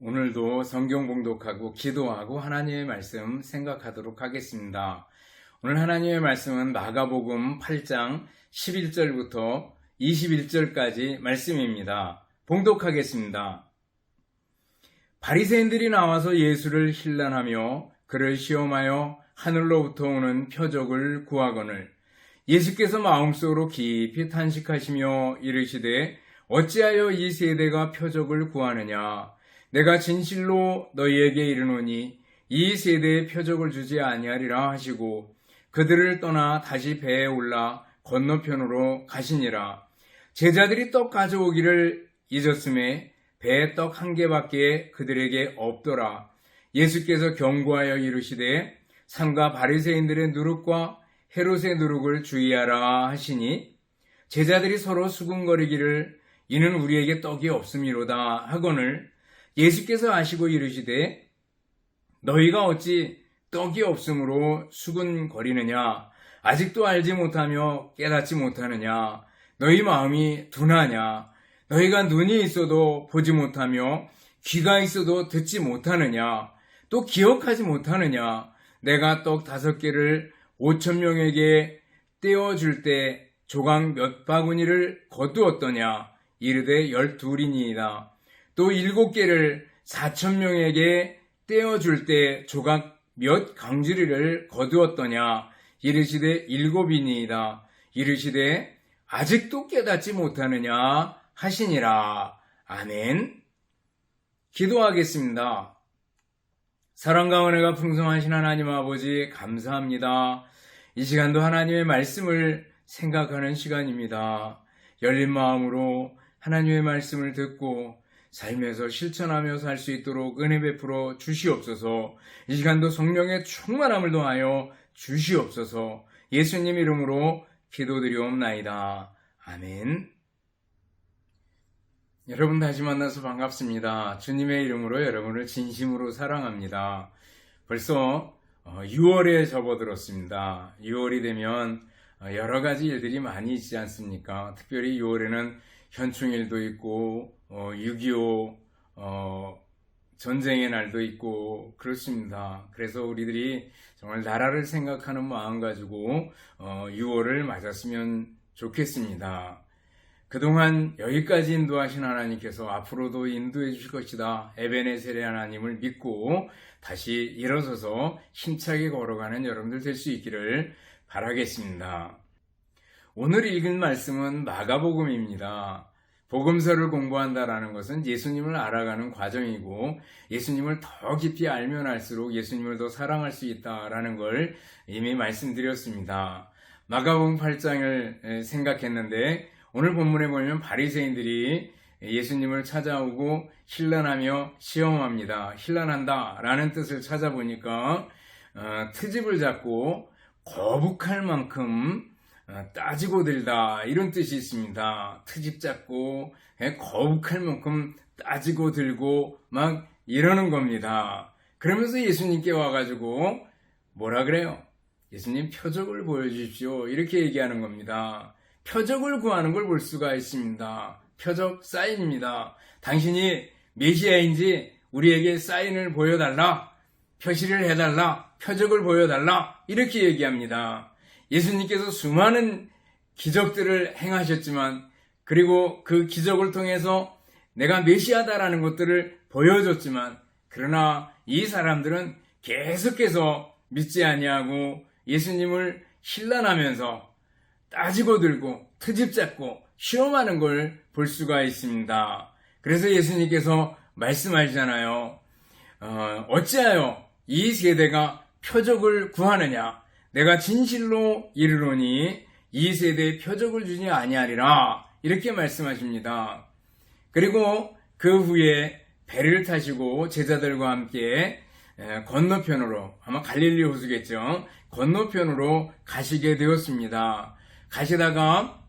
오늘도 성경 봉독하고 기도하고 하나님의 말씀 생각하도록 하겠습니다. 오늘 하나님의 말씀은 마가복음 8장 11절부터 21절까지 말씀입니다. 봉독하겠습니다. 바리새인들이 나와서 예수를 힐난하며 그를 시험하여 하늘로부터 오는 표적을 구하거늘 예수께서 마음속으로 깊이 탄식하시며 이르시되 어찌하여 이 세대가 표적을 구하느냐 내가 진실로 너희에게 이르노니 이 세대에 표적을 주지 아니하리라 하시고 그들을 떠나 다시 배에 올라 건너편으로 가시니라. 제자들이 떡 가져오기를 잊었음에 배에 떡 한 개밖에 그들에게 없더라. 예수께서 경고하여 이르시되 상가 바리새인들의 누룩과 헤롯의 누룩을 주의하라 하시니 제자들이 서로 수군거리기를 이는 우리에게 떡이 없음이로다 하거늘 예수께서 아시고 이르시되 너희가 어찌 떡이 없으므로 수군거리느냐 아직도 알지 못하며 깨닫지 못하느냐 너희 마음이 둔하냐 너희가 눈이 있어도 보지 못하며 귀가 있어도 듣지 못하느냐 또 기억하지 못하느냐 내가 떡 5개를 5,000명에게 떼어줄 때 조각 몇 바구니를 거두었더냐 이르되 12이니이다. 또 7개를 4,000명에게 떼어줄 때 조각 몇 강주리를 거두었더냐 이르시되 7이니이다. 이르시되 아직도 깨닫지 못하느냐 하시니라. 아멘. 기도하겠습니다. 사랑과 은혜가 풍성하신 하나님 아버지 감사합니다. 이 시간도 하나님의 말씀을 생각하는 시간입니다. 열린 마음으로 하나님의 말씀을 듣고 삶에서 실천하며 살 수 있도록 은혜 베풀어 주시옵소서. 이 시간도 성령의 충만함을 더하여 주시옵소서. 예수님 이름으로 기도드리옵나이다. 아멘. 여러분 다시 만나서 반갑습니다. 주님의 이름으로 여러분을 진심으로 사랑합니다. 벌써 6월에 접어들었습니다. 6월이 되면 여러 가지 일들이 많이 있지 않습니까? 특별히 6월에는 현충일도 있고 6.25 전쟁의 날도 있고 그렇습니다. 그래서 우리들이 정말 나라를 생각하는 마음 가지고 6월을 맞았으면 좋겠습니다. 그동안 여기까지 인도하신 하나님께서 앞으로도 인도해 주실 것이다. 에베네셀의 하나님을 믿고 다시 일어서서 힘차게 걸어가는 여러분들 될 수 있기를 바라겠습니다. 오늘 읽은 말씀은 마가복음입니다. 복음서를 공부한다라는 것은 예수님을 알아가는 과정이고 예수님을 더 깊이 알면 알수록 예수님을 더 사랑할 수 있다라는 걸 이미 말씀드렸습니다. 마가복음 8장을 생각했는데 오늘 본문에 보면 바리새인들이 예수님을 찾아오고 힐난하며 시험합니다. 힐난한다 라는 뜻을 찾아보니까 트집을 잡고 거북할 만큼 따지고 들다 이런 뜻이 있습니다. 트집 잡고 거북할 만큼 따지고 들고 막 이러는 겁니다. 그러면서 예수님께 와가지고 뭐라 그래요? 예수님 표적을 보여주십시오 이렇게 얘기하는 겁니다. 표적을 구하는 걸 볼 수가 있습니다. 표적 사인입니다. 당신이 메시아인지 우리에게 사인을 보여달라, 표시를 해달라, 표적을 보여달라 이렇게 얘기합니다. 예수님께서 수많은 기적들을 행하셨지만 그리고 그 기적을 통해서 내가 메시아다라는 것들을 보여줬지만 그러나 이 사람들은 계속해서 믿지 아니하고 예수님을 힐난하면서 따지고 들고 트집 잡고 시험하는 걸 볼 수가 있습니다. 그래서 예수님께서 말씀하시잖아요. 어찌하여 이 세대가 표적을 구하느냐 내가 진실로 이르노니 이 세대에 표적을 주지 아니하리라 이렇게 말씀하십니다. 그리고 그 후에 배를 타시고 제자들과 함께 건너편으로 아마 갈릴리 호수겠죠. 건너편으로 가시게 되었습니다. 가시다가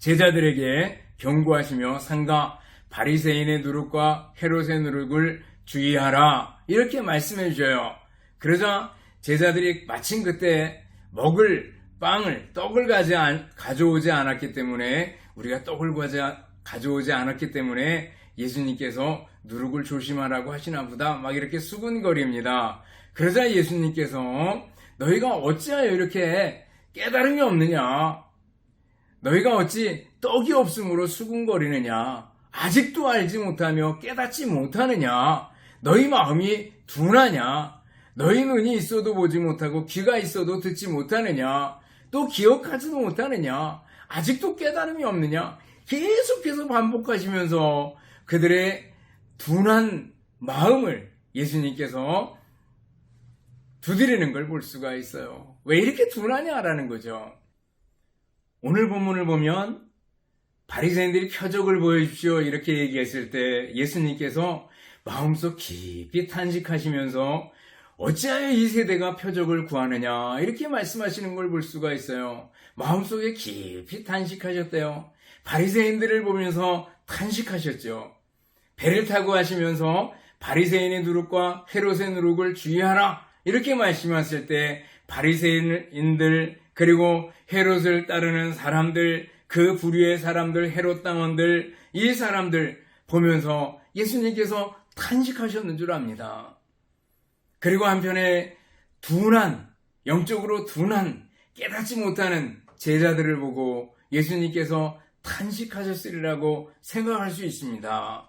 제자들에게 경고하시며 상가 바리새인의 누룩과 헤롯의 누룩을 주의하라 이렇게 말씀해 주셔요. 그러자 제자들이 마침 그때 먹을 떡을 가져오지 않았기 때문에 우리가 떡을 가져오지 않았기 때문에 예수님께서 누룩을 조심하라고 하시나 보다 막 이렇게 수군거립니다. 그러자 예수님께서 너희가 어찌하여 이렇게 깨달음이 없느냐? 너희가 어찌 떡이 없으므로 수군거리느냐? 아직도 알지 못하며 깨닫지 못하느냐? 너희 마음이 둔하냐? 너희 눈이 있어도 보지 못하고 귀가 있어도 듣지 못하느냐? 또 기억하지도 못하느냐? 아직도 깨달음이 없느냐? 계속해서 반복하시면서 그들의 둔한 마음을 예수님께서 두드리는 걸 볼 수가 있어요. 왜 이렇게 둔하냐라는 거죠. 오늘 본문을 보면 바리새인들이 표적을 보여주십시오 이렇게 얘기했을 때 예수님께서 마음속 깊이 탄식하시면서 어찌하여 이 세대가 표적을 구하느냐 이렇게 말씀하시는 걸 볼 수가 있어요. 마음속에 깊이 탄식하셨대요. 바리새인들을 보면서 탄식하셨죠. 배를 타고 하시면서 바리새인의 누룩과 헤롯의 누룩을 주의하라 이렇게 말씀하실 때 바리새인들 그리고 헤롯을 따르는 사람들 그 부류의 사람들 헤롯 당원들 이 사람들 보면서 예수님께서 탄식하셨는 줄 압니다. 그리고 한편에 둔한 영적으로 둔한 깨닫지 못하는 제자들을 보고 예수님께서 탄식하셨으리라고 생각할 수 있습니다.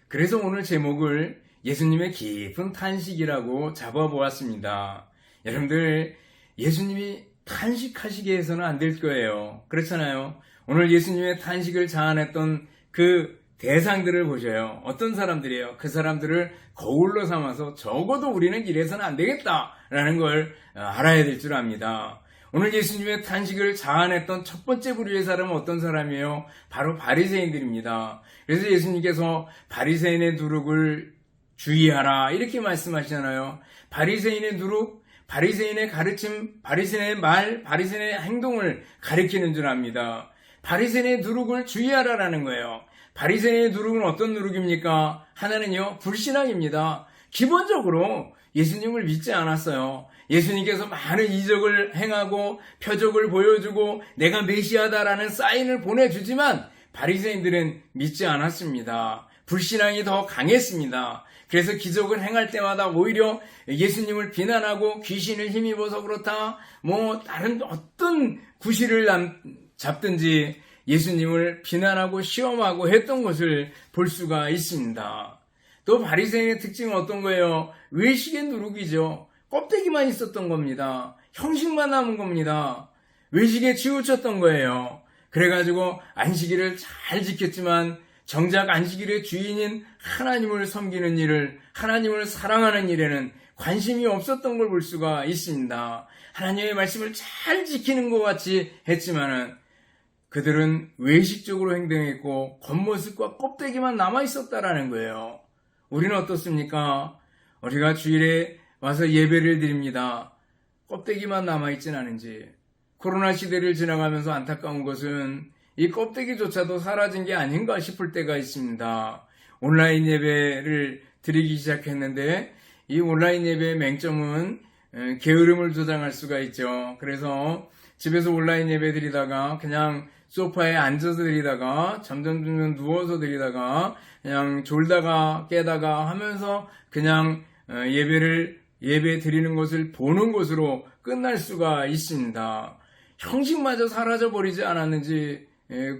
그래서 오늘 제목을 예수님의 깊은 탄식이라고 잡아보았습니다. 여러분들 예수님이 탄식하시게 해서는 안 될 거예요. 그렇잖아요. 오늘 예수님의 탄식을 자아냈던 그 대상들을 보셔요. 어떤 사람들이에요? 그 사람들을 거울로 삼아서 적어도 우리는 이래서는 안 되겠다라는 걸 알아야 될 줄 압니다. 오늘 예수님의 탄식을 자아냈던 첫 번째 부류의 사람은 어떤 사람이에요? 바로 바리새인들입니다. 그래서 예수님께서 바리새인의 누룩을 주의하라 이렇게 말씀하시잖아요. 바리새인의 누룩, 바리새인의 가르침, 바리새인의 말, 바리새인의 행동을 가리키는 줄 압니다. 바리새인의 누룩을 주의하라라는 거예요. 바리새인의 누룩은 어떤 누룩입니까? 하나는요, 불신앙입니다. 기본적으로 예수님을 믿지 않았어요. 예수님께서 많은 이적을 행하고 표적을 보여주고 내가 메시아다라는 사인을 보내주지만 바리새인들은 믿지 않았습니다. 불신앙이 더 강했습니다. 그래서 기적을 행할 때마다 오히려 예수님을 비난하고 귀신을 힘입어서 그렇다 다른 어떤 구실을 잡든지 예수님을 비난하고 시험하고 했던 것을 볼 수가 있습니다. 또 바리새인의 특징은 어떤 거예요? 외식의 누룩이죠. 껍데기만 있었던 겁니다. 형식만 남은 겁니다. 외식에 치우쳤던 거예요. 그래가지고 안식일을 잘 지켰지만 정작 안식일의 주인인 하나님을 섬기는 일을 하나님을 사랑하는 일에는 관심이 없었던 걸 볼 수가 있습니다. 하나님의 말씀을 잘 지키는 것 같이 했지만은 그들은 외식적으로 행동했고 겉모습과 껍데기만 남아있었다라는 거예요. 우리는 어떻습니까? 우리가 주일에 와서 예배를 드립니다. 껍데기만 남아있진 않은지. 코로나 시대를 지나가면서 안타까운 것은 이 껍데기조차도 사라진 게 아닌가 싶을 때가 있습니다. 온라인 예배를 드리기 시작했는데 이 온라인 예배의 맹점은 게으름을 조장할 수가 있죠. 그래서 집에서 온라인 예배 드리다가 그냥 소파에 앉아서 드리다가 점점 누워서 드리다가 그냥 졸다가 깨다가 하면서 그냥 예배 드리는 것을 보는 것으로 끝날 수가 있습니다. 형식마저 사라져버리지 않았는지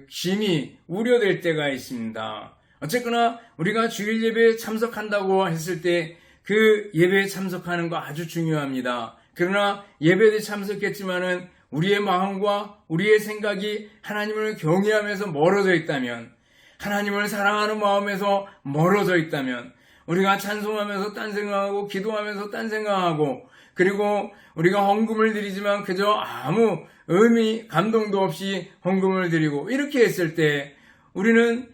심히 우려될 때가 있습니다. 어쨌거나 우리가 주일 예배에 참석한다고 했을 때 그 예배에 참석하는 거 아주 중요합니다. 그러나 예배에 참석했지만은 우리의 마음과 우리의 생각이 하나님을 경외하면서 멀어져 있다면, 하나님을 사랑하는 마음에서 멀어져 있다면, 우리가 찬송하면서 딴 생각하고 기도하면서 딴 생각하고 그리고 우리가 헌금을 드리지만 그저 아무 감동도 없이 헌금을 드리고 이렇게 했을 때 우리는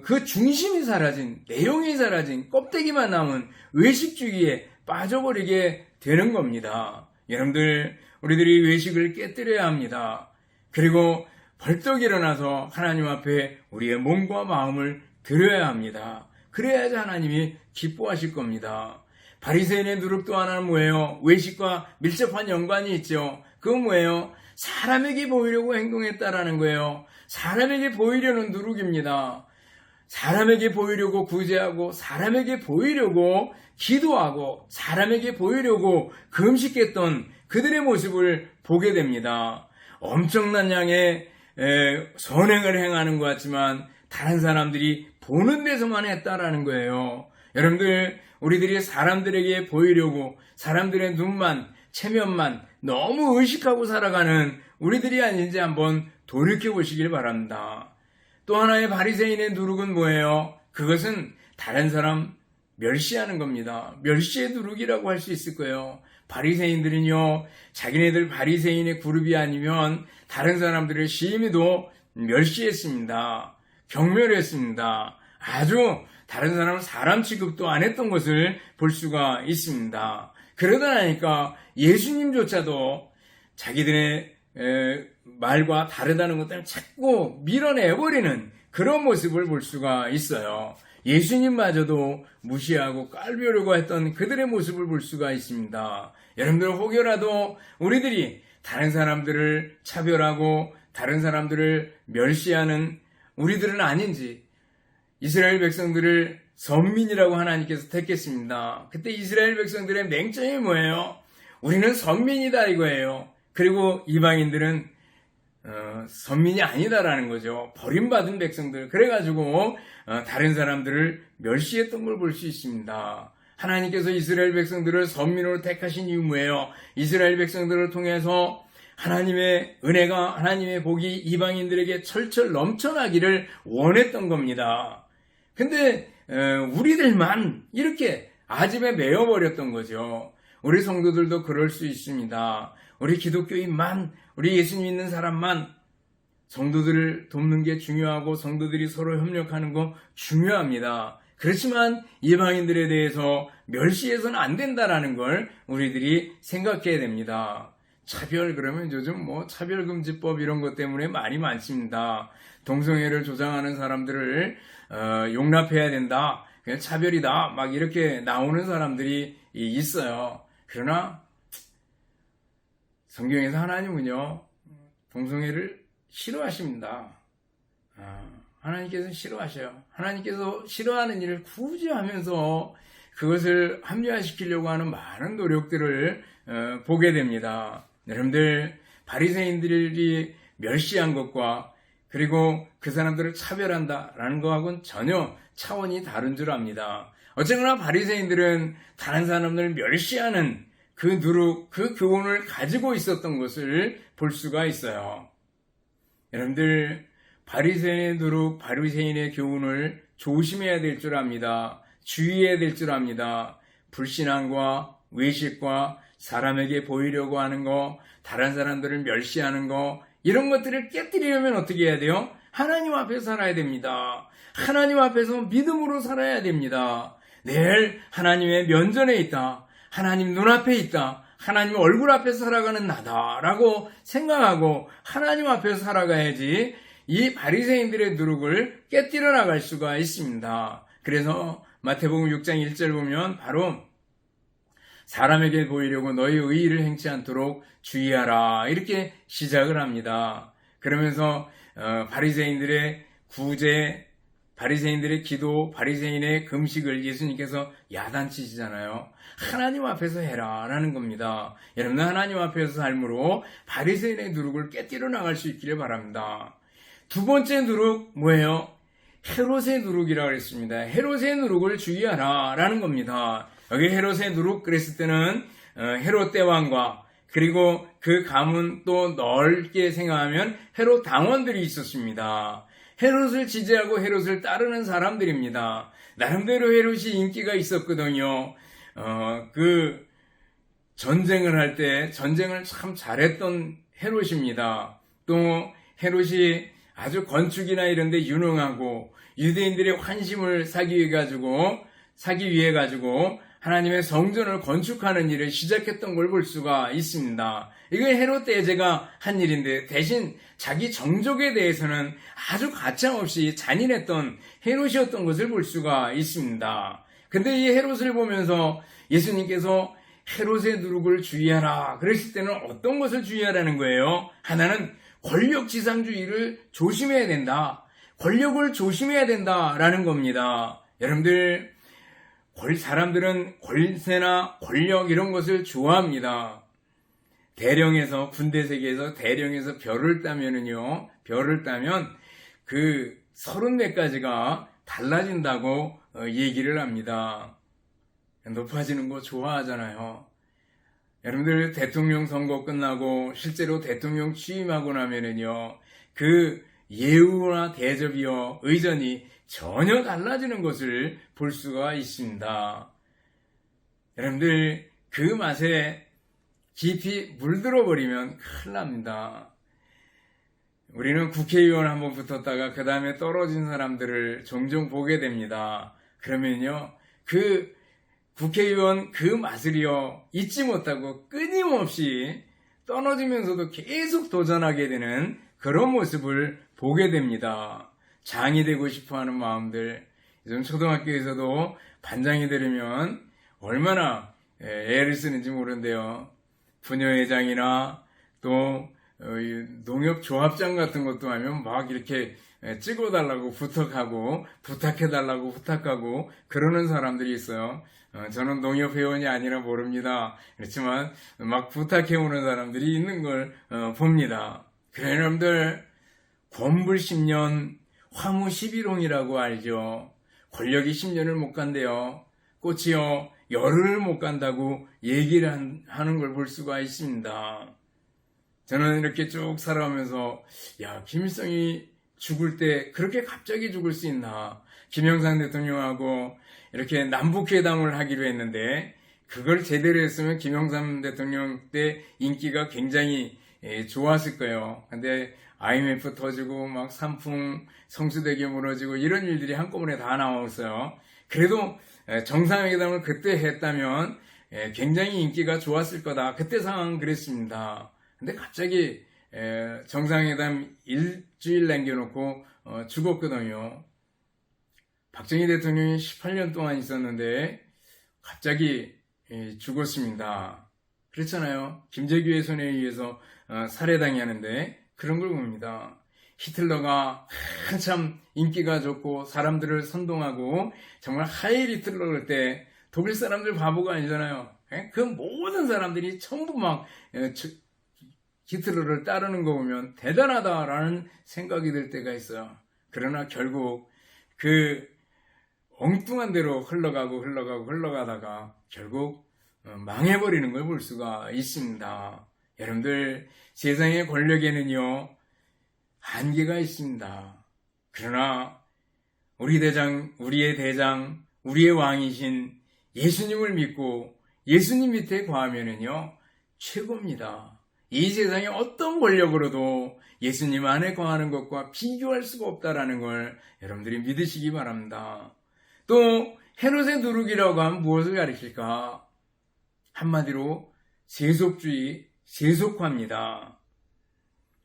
그 중심이 사라진, 내용이 사라진 껍데기만 남은 외식주의에 빠져버리게 되는 겁니다. 여러분들, 우리들이 외식을 깨뜨려야 합니다. 그리고 벌떡 일어나서 하나님 앞에 우리의 몸과 마음을 드려야 합니다. 그래야지 하나님이 기뻐하실 겁니다. 바리새인의 누룩 또 하나는 뭐예요? 외식과 밀접한 연관이 있죠. 그건 뭐예요? 사람에게 보이려고 행동했다라는 거예요. 사람에게 보이려는 누룩입니다. 사람에게 보이려고 구제하고 사람에게 보이려고 기도하고 사람에게 보이려고 금식했던 그들의 모습을 보게 됩니다. 엄청난 양의 선행을 행하는 것 같지만 다른 사람들이 보는 데서만 했다라는 거예요. 여러분들, 우리들이 사람들에게 보이려고 사람들의 눈만, 체면만 너무 의식하고 살아가는 우리들이 아닌지 한번 돌이켜 보시길 바랍니다. 또 하나의 바리새인의 누룩은 뭐예요? 그것은 다른 사람 멸시하는 겁니다. 멸시의 누룩이라고 할 수 있을 거예요. 바리새인들은요, 자기네들 바리새인의 그룹이 아니면 다른 사람들을 심히도 멸시했습니다. 경멸했습니다. 아주 다른 사람을 사람 취급도 안 했던 것을 볼 수가 있습니다. 그러다 나니까 예수님조차도 자기들의 말과 다르다는 것 때문에 자꾸 밀어내버리는 그런 모습을 볼 수가 있어요. 예수님마저도 무시하고 깔보려고 했던 그들의 모습을 볼 수가 있습니다. 여러분들, 혹여라도 우리들이 다른 사람들을 차별하고 다른 사람들을 멸시하는 우리들은 아닌지, 이스라엘 백성들을 선민이라고 하나님께서 택했습니다. 그때 이스라엘 백성들의 맹점이 뭐예요? 우리는 선민이다 이거예요. 그리고 이방인들은 선민이 아니다라는 거죠. 버림받은 백성들. 그래가지고 다른 사람들을 멸시했던 걸 볼 수 있습니다. 하나님께서 이스라엘 백성들을 선민으로 택하신 이유 뭐예요? 이스라엘 백성들을 통해서 하나님의 은혜가, 하나님의 복이 이방인들에게 철철 넘쳐나기를 원했던 겁니다. 근데 우리들만 이렇게 아집에 매여버렸던 거죠. 우리 성도들도 그럴 수 있습니다. 우리 기독교인만, 우리 예수 믿는 사람만 성도들을 돕는 게 중요하고 성도들이 서로 협력하는 거 중요합니다. 그렇지만 이방인들에 대해서 멸시해서는 안 된다라는 걸 우리들이 생각해야 됩니다. 차별, 그러면 요즘 차별금지법 이런 것 때문에 말이 많습니다. 동성애를 조장하는 사람들을 용납해야 된다. 그냥 차별이다. 막 이렇게 나오는 사람들이 있어요. 그러나 성경에서 하나님은요, 동성애를 싫어하십니다. 하나님께서는 싫어하셔요. 하나님께서 싫어하는 일을 굳이 하면서 그것을 합리화시키려고 하는 많은 노력들을 보게 됩니다. 여러분들, 바리새인들이 멸시한 것과 그리고 그 사람들을 차별한다라는 것하고는 전혀 차원이 다른 줄 압니다. 어쨌거나 바리새인들은 다른 사람들을 멸시하는 그 누룩, 그 교훈을 가지고 있었던 것을 볼 수가 있어요. 여러분들, 바리새인의 누룩, 바리새인의 교훈을 조심해야 될 줄 압니다. 주의해야 될 줄 압니다. 불신앙과 외식과 사람에게 보이려고 하는 거, 다른 사람들을 멸시하는 거, 이런 것들을 깨뜨리려면 어떻게 해야 돼요? 하나님 앞에 살아야 됩니다. 하나님 앞에서 믿음으로 살아야 됩니다. 내일 하나님의 면전에 있다. 하나님 눈앞에 있다. 하나님 얼굴 앞에서 살아가는 나다라고 생각하고 하나님 앞에서 살아가야지 이 바리새인들의 누룩을 깨뜨려 나갈 수가 있습니다. 그래서 마태복음 6장 1절 보면 바로 사람에게 보이려고 너희 의의를 행치 않도록 주의하라, 이렇게 시작을 합니다. 그러면서 바리새인들의 구제, 바리새인들의 기도, 바리새인의 금식을 예수님께서 야단치시잖아요. 하나님 앞에서 해라 라는 겁니다. 여러분은 하나님 앞에서 삶으로 바리새인의 누룩을 깨뜨려 나갈 수 있기를 바랍니다. 두 번째 누룩 뭐예요? 헤롯의 누룩이라고 했습니다. 헤롯의 누룩을 주의하라 라는 겁니다. 여기 헤롯의 누룩 그랬을 때는 헤롯 대왕과 그리고 그 가문 또 넓게 생각하면 헤롯 당원들이 있었습니다. 헤롯을 지지하고 헤롯을 따르는 사람들입니다. 나름대로 헤롯이 인기가 있었거든요. 그 전쟁을 할 때 전쟁을 참 잘했던 헤롯입니다. 또 헤롯이 아주 건축이나 이런 데 유능하고 유대인들의 환심을 사기 위해 가지고 하나님의 성전을 건축하는 일을 시작했던 걸 볼 수가 있습니다. 이건 헤롯 대제가 한 일인데 대신 자기 정족에 대해서는 아주 가차없이 잔인했던 헤롯이었던 것을 볼 수가 있습니다. 근데 이 헤롯을 보면서 예수님께서 헤롯의 누룩을 주의하라 그랬을 때는 어떤 것을 주의하라는 거예요? 하나는 권력지상주의를 조심해야 된다. 권력을 조심해야 된다라는 겁니다. 여러분들, 사람들은 권세나 권력 이런 것을 좋아합니다. 대령에서, 군대 세계에서 대령에서 별을 따면은요, 별을 따면 그 34가지가 달라진다고 얘기를 합니다. 높아지는 거 좋아하잖아요. 여러분들, 대통령 선거 끝나고 실제로 대통령 취임하고 나면은요, 그 예우나 대접이요, 의전이 전혀 달라지는 것을 볼 수가 있습니다. 여러분들, 그 맛에 깊이 물들어 버리면 큰일 납니다. 우리는 국회의원 한번 붙었다가 그 다음에 떨어진 사람들을 종종 보게 됩니다. 그러면요, 그 국회의원 그 맛을요, 잊지 못하고 끊임없이 떨어지면서도 계속 도전하게 되는 그런 모습을 보게 됩니다. 장이 되고 싶어 하는 마음들, 요즘 초등학교에서도 반장이 되려면 얼마나 애를 쓰는지 모르는데요. 부녀회장이나 또 농협조합장 같은 것도 하면 막 이렇게 찍어달라고 부탁하고 부탁해달라고 부탁하고 그러는 사람들이 있어요. 저는 농협회원이 아니라 모릅니다. 그렇지만 막 부탁해오는 사람들이 있는 걸 봅니다. 그래, 여러분들, 권불 10년, 화무 11홍이라고 알죠? 권력이 10년을 못 간대요. 꽃이요, 열흘을 못 간다고 얘기를 하는 걸 볼 수가 있습니다. 저는 이렇게 쭉 살아오면서, 야, 김일성이 죽을 때 그렇게 갑자기 죽을 수 있나? 김영삼 대통령하고 이렇게 남북회담을 하기로 했는데, 그걸 제대로 했으면 김영삼 대통령 때 인기가 굉장히 좋았을 거예요. 근데 IMF 터지고 막 삼풍, 성수대교 무너지고 이런 일들이 한꺼번에 다 나왔어요. 그래도 정상회담을 그때 했다면 굉장히 인기가 좋았을 거다. 그때 상황은 그랬습니다. 근데 갑자기 정상회담 일주일 남겨놓고 죽었거든요. 박정희 대통령이 18년 동안 있었는데 갑자기 죽었습니다. 그렇잖아요. 김재규의 손에 의해서 살해당하는데 그런 걸 봅니다. 히틀러가 한참 인기가 좋고 사람들을 선동하고 정말 하일 히틀러일 때 독일 사람들 바보가 아니잖아요. 그 모든 사람들이 전부 막 히틀러를 따르는 거 보면 대단하다라는 생각이 들 때가 있어요. 그러나 결국 그 엉뚱한 대로 흘러가다가 결국 망해버리는 걸 볼 수가 있습니다. 여러분들, 세상의 권력에는요, 한계가 있습니다. 그러나 우리의 대장, 우리의 왕이신 예수님을 믿고 예수님 밑에 거하면은요, 최고입니다. 이 세상의 어떤 권력으로도 예수님 안에 거하는 것과 비교할 수가 없다라는 걸 여러분들이 믿으시기 바랍니다. 또 헤롯의 누룩이라고 하면 무엇을 가리킬까? 한마디로 세속주의, 세속화입니다.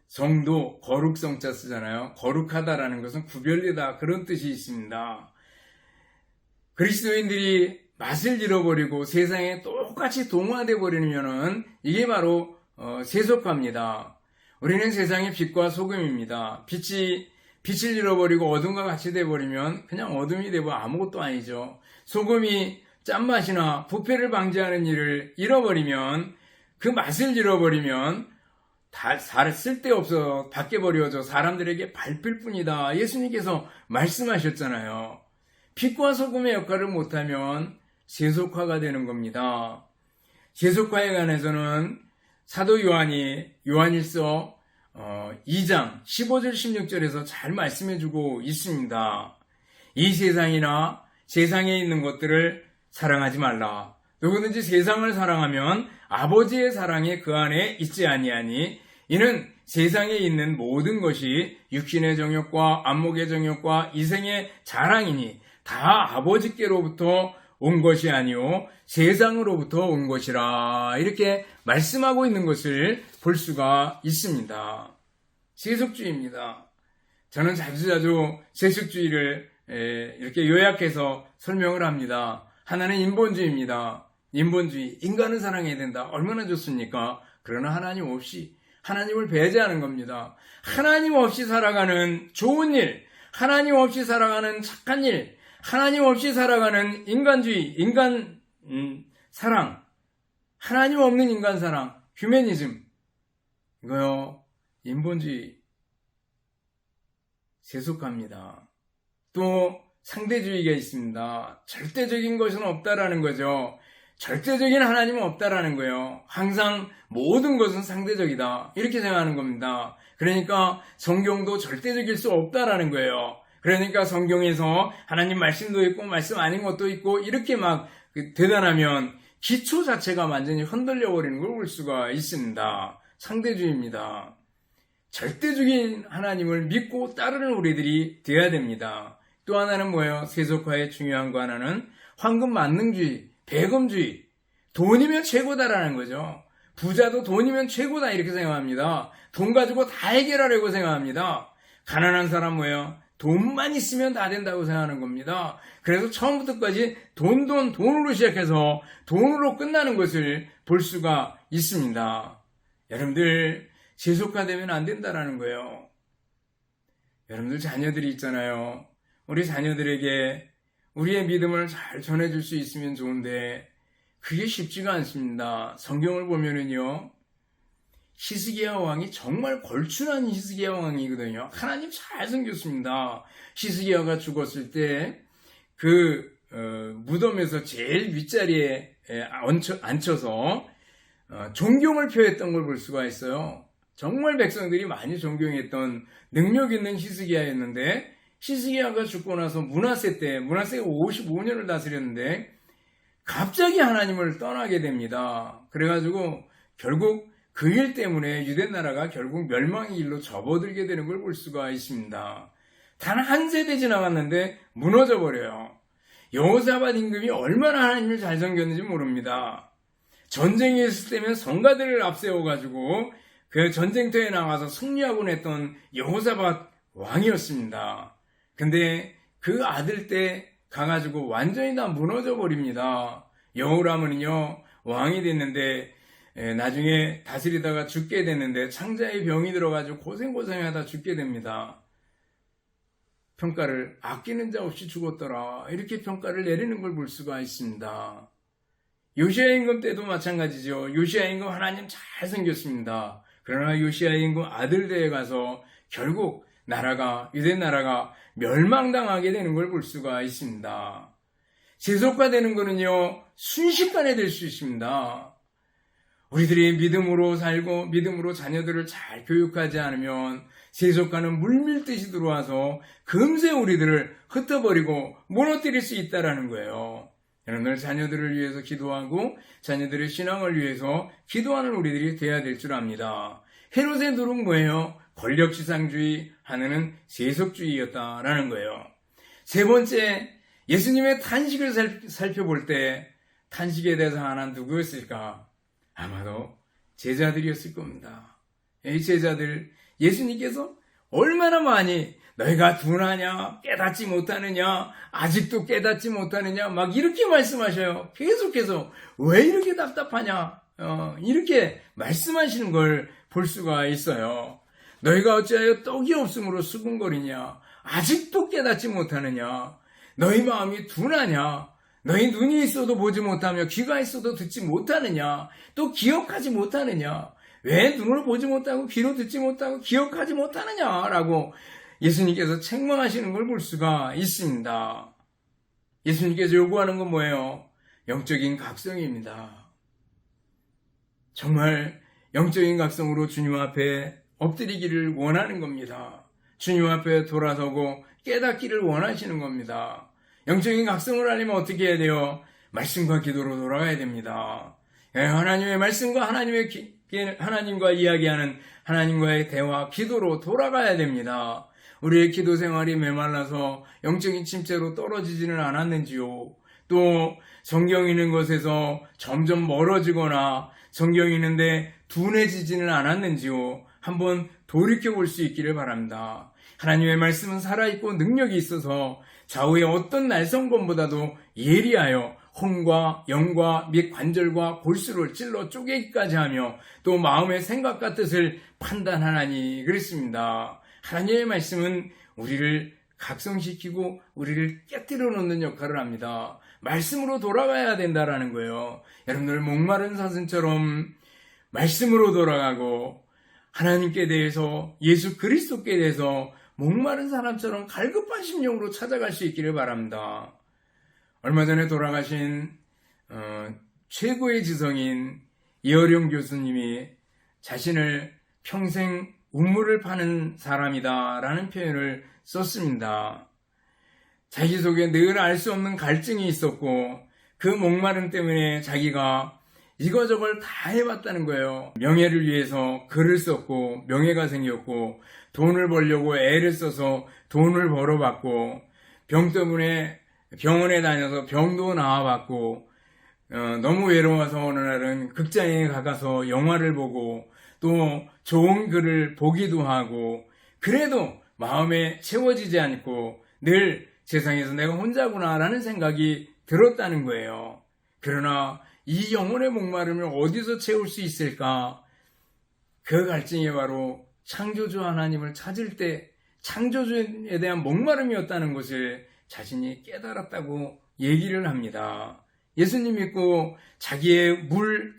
성도, 거룩성자 쓰잖아요. 거룩하다라는 것은 구별되다, 그런 뜻이 있습니다. 그리스도인들이 맛을 잃어버리고 세상에 똑같이 동화되어 버리면은 이게 바로 세속화입니다. 우리는 세상의 빛과 소금입니다. 빛을 잃어버리고 어둠과 같이 돼버리면 그냥 어둠이 되고 아무것도 아니죠. 소금이 짠맛이나 부패를 방지하는 일을 잃어버리면, 그 맛을 잃어버리면 다 쓸데없어 밖에 버려져 사람들에게 밟힐 뿐이다. 예수님께서 말씀하셨잖아요. 빛과 소금의 역할을 못하면 세속화가 되는 겁니다. 세속화에 관해서는 사도 요한이 요한일서 2장 15절 16절에서 잘 말씀해주고 있습니다. 이 세상이나 세상에 있는 것들을 사랑하지 말라. 누구든지 세상을 사랑하면 아버지의 사랑이 그 안에 있지 아니하니, 이는 세상에 있는 모든 것이 육신의 정욕과 안목의 정욕과 이생의 자랑이니 다 아버지께로부터 온 것이 아니오 세상으로부터 온 것이라, 이렇게 말씀하고 있는 것을 볼 수가 있습니다. 세속주의입니다. 저는 자주자주 세속주의를 이렇게 요약해서 설명을 합니다. 하나는 인본주의입니다. 인본주의, 인간을 사랑해야 된다. 얼마나 좋습니까? 그러나 하나님 없이, 하나님을 배제하는 겁니다. 하나님 없이 살아가는 좋은 일, 하나님 없이 살아가는 착한 일, 하나님 없이 살아가는 인간주의, 사랑, 하나님 없는 인간 사랑, 휴머니즘, 이거요, 인본주의, 세속화입니다. 또 상대주의가 있습니다. 절대적인 것은 없다라는 거죠. 절대적인 하나님은 없다라는 거예요. 항상 모든 것은 상대적이다. 이렇게 생각하는 겁니다. 그러니까 성경도 절대적일 수 없다라는 거예요. 그러니까 성경에서 하나님 말씀도 있고 말씀 아닌 것도 있고 이렇게 막 대단하면 기초 자체가 완전히 흔들려 버리는 걸 볼 수가 있습니다. 상대주의입니다. 절대적인 하나님을 믿고 따르는 우리들이 되어야 됩니다. 또 하나는 뭐예요? 세속화의 중요한 거 하나는 황금 만능주의, 배금주의, 돈이면 최고다라는 거죠. 부자도 돈이면 최고다 이렇게 생각합니다. 돈 가지고 다 해결하려고 생각합니다. 가난한 사람 뭐예요? 돈만 있으면 다 된다고 생각하는 겁니다. 그래서 처음부터까지 돈으로 시작해서 돈으로 끝나는 것을 볼 수가 있습니다. 여러분들 세속화되면 안 된다라는 거예요. 여러분들 자녀들이 있잖아요. 우리 자녀들에게 우리의 믿음을 잘 전해줄 수 있으면 좋은데 그게 쉽지가 않습니다. 성경을 보면은요. 히스기야 왕이 정말 걸출한 히스기야 왕이거든요. 하나님 잘 생겼습니다. 히스기야가 죽었을 때 그 무덤에서 제일 윗자리에 앉혀서 존경을 표했던 걸 볼 수가 있어요. 정말 백성들이 많이 존경했던 능력 있는 히스기야였는데 히스기야가 죽고 나서 므낫세가 55년을 다스렸는데 갑자기 하나님을 떠나게 됩니다. 그래가지고 결국 그 일 때문에 유대 나라가 결국 멸망의 길로 접어들게 되는 걸 볼 수가 있습니다. 단 한 세대 지나갔는데 무너져 버려요. 여호사밧 임금이 얼마나 하나님을 잘 섬겼는지 모릅니다. 전쟁이 있을 때면 성가들을 앞세워가지고 그 전쟁터에 나가서 승리하곤 했던 여호사밧 왕이었습니다. 근데 그 아들 때 가가지고 완전히 다 무너져 버립니다. 여호람은요 왕이 됐는데 나중에 다스리다가 죽게 됐는데 창자에 병이 들어가지고 고생하다 죽게 됩니다. 평가를 아끼는 자 없이 죽었더라 이렇게 평가를 내리는 걸 볼 수가 있습니다. 요시야 임금 때도 마찬가지죠. 요시야 임금 하나님 잘 생겼습니다. 그러나 요시야 임금 아들 때에 가서 결국 유대 나라가 멸망당하게 되는 걸 볼 수가 있습니다. 세속화되는 거는요 순식간에 될 수 있습니다. 우리들이 믿음으로 살고 믿음으로 자녀들을 잘 교육하지 않으면 세속화는 물밀듯이 들어와서 금세 우리들을 흩어버리고 무너뜨릴 수 있다는 거예요. 여러분들 자녀들을 위해서 기도하고 자녀들의 신앙을 위해서 기도하는 우리들이 돼야 될 줄 압니다. 헤롯의 누룩 뭐예요? 권력지상주의 하나는 세속주의였다라는 거예요. 세 번째, 예수님의 탄식을 살펴볼 때 탄식에 대해서 하나 누구였을까? 아마도 제자들이었을 겁니다. 이 제자들, 예수님께서 얼마나 많이 너희가 둔하냐, 깨닫지 못하느냐, 아직도 깨닫지 못하느냐, 막 이렇게 말씀하셔요. 계속해서 왜 이렇게 답답하냐, 이렇게 말씀하시는 걸 볼 수가 있어요. 너희가 어찌하여 떡이 없으므로 수군거리냐, 아직도 깨닫지 못하느냐, 너희 마음이 둔하냐, 너희 눈이 있어도 보지 못하며 귀가 있어도 듣지 못하느냐, 또 기억하지 못하느냐, 왜 눈으로 보지 못하고 귀로 듣지 못하고 기억하지 못하느냐라고 예수님께서 책망하시는 걸 볼 수가 있습니다. 예수님께서 요구하는 건 뭐예요? 영적인 각성입니다. 정말 영적인 각성으로 주님 앞에 엎드리기를 원하는 겁니다. 주님 앞에 돌아서고 깨닫기를 원하시는 겁니다. 영적인 각성을 하려면 어떻게 해야 돼요? 말씀과 기도로 돌아가야 됩니다. 하나님의 말씀과 하나님과 이야기하는 하나님과의 대화, 기도로 돌아가야 됩니다. 우리의 기도 생활이 메말라서 영적인 침체로 떨어지지는 않았는지요. 또 성경 읽는 것에서 점점 멀어지거나 성경 읽는데 둔해지지는 않았는지요. 한번 돌이켜볼 수 있기를 바랍니다. 하나님의 말씀은 살아있고 능력이 있어서 좌우의 어떤 날성검보다도 예리하여 혼과 영과 및 관절과 골수를 찔러 쪼개기까지 하며 또 마음의 생각과 뜻을 판단하나니 그랬습니다. 하나님의 말씀은 우리를 각성시키고 우리를 깨뜨려 놓는 역할을 합니다. 말씀으로 돌아가야 된다라는 거예요. 여러분들 목마른 사슴처럼 말씀으로 돌아가고 하나님께 대해서 예수 그리스도께 대해서 목마른 사람처럼 갈급한 심령으로 찾아갈 수 있기를 바랍니다. 얼마 전에 돌아가신 최고의 지성인 이어령 교수님이 자신을 평생 우물을 파는 사람이다 라는 표현을 썼습니다. 자기 속에 늘 알 수 없는 갈증이 있었고 그 목마름 때문에 자기가 이거저걸 다 해봤다는 거예요. 명예를 위해서 글을 썼고 명예가 생겼고 돈을 벌려고 애를 써서 돈을 벌어봤고 병 때문에 병원에 다녀서 병도 나와봤고 너무 외로워서 어느 날은 극장에 가서 영화를 보고 또 좋은 글을 보기도 하고 그래도 마음에 채워지지 않고 늘 세상에서 내가 혼자구나 라는 생각이 들었다는 거예요. 그러나 이 영혼의 목마름을 어디서 채울 수 있을까? 그 갈증이 바로 창조주 하나님을 찾을 때 창조주에 대한 목마름이었다는 것을 자신이 깨달았다고 얘기를 합니다. 예수님 믿고 자기의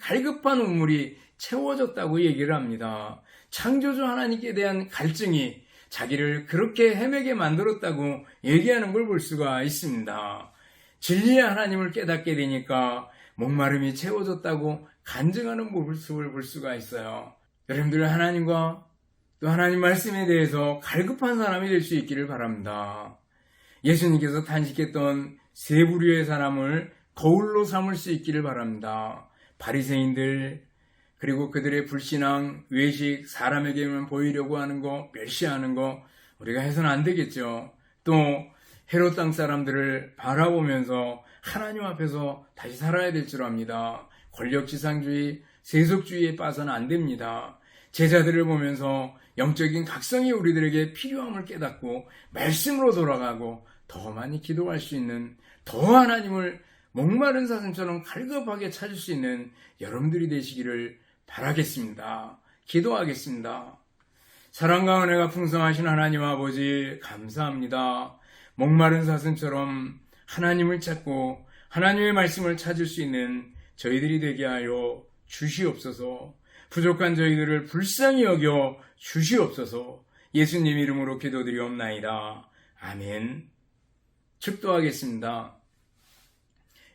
갈급한 우물이 채워졌다고 얘기를 합니다. 창조주 하나님께 대한 갈증이 자기를 그렇게 헤매게 만들었다고 얘기하는 걸 볼 수가 있습니다. 진리의 하나님을 깨닫게 되니까 목마름이 채워졌다고 간증하는 모습을 볼 수가 있어요. 여러분들 하나님과 또 하나님 말씀에 대해서 갈급한 사람이 될 수 있기를 바랍니다. 예수님께서 탄식했던 세 부류의 사람을 거울로 삼을 수 있기를 바랍니다. 바리새인들, 그리고 그들의 불신앙, 외식, 사람에게만 보이려고 하는 거, 멸시하는 거 우리가 해서는 안 되겠죠. 또 헤롯 땅 사람들을 바라보면서 하나님 앞에서 다시 살아야 될 줄 압니다. 권력지상주의, 세속주의에 빠서는 안 됩니다. 제자들을 보면서 영적인 각성이 우리들에게 필요함을 깨닫고 말씀으로 돌아가고 더 많이 기도할 수 있는, 더 하나님을 목마른 사슴처럼 갈급하게 찾을 수 있는 여러분들이 되시기를 바라겠습니다. 기도하겠습니다. 사랑과 은혜가 풍성하신 하나님 아버지 감사합니다. 목마른 사슴처럼 하나님을 찾고 하나님의 말씀을 찾을 수 있는 저희들이 되게 하여 주시옵소서. 부족한 저희들을 불쌍히 여겨 주시옵소서. 예수님 이름으로 기도드리옵나이다. 아멘. 축도하겠습니다.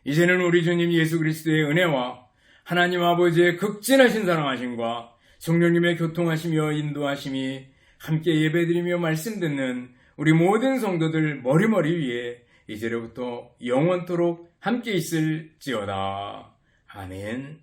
이제는 우리 주님 예수 그리스도의 은혜와 하나님 아버지의 극진하신 사랑하심과 성령님의 교통하시며 인도하심이 함께 예배드리며 말씀 듣는 우리 모든 성도들 머리머리 위에 이제로부터 영원토록 함께 있을지어다. 아멘.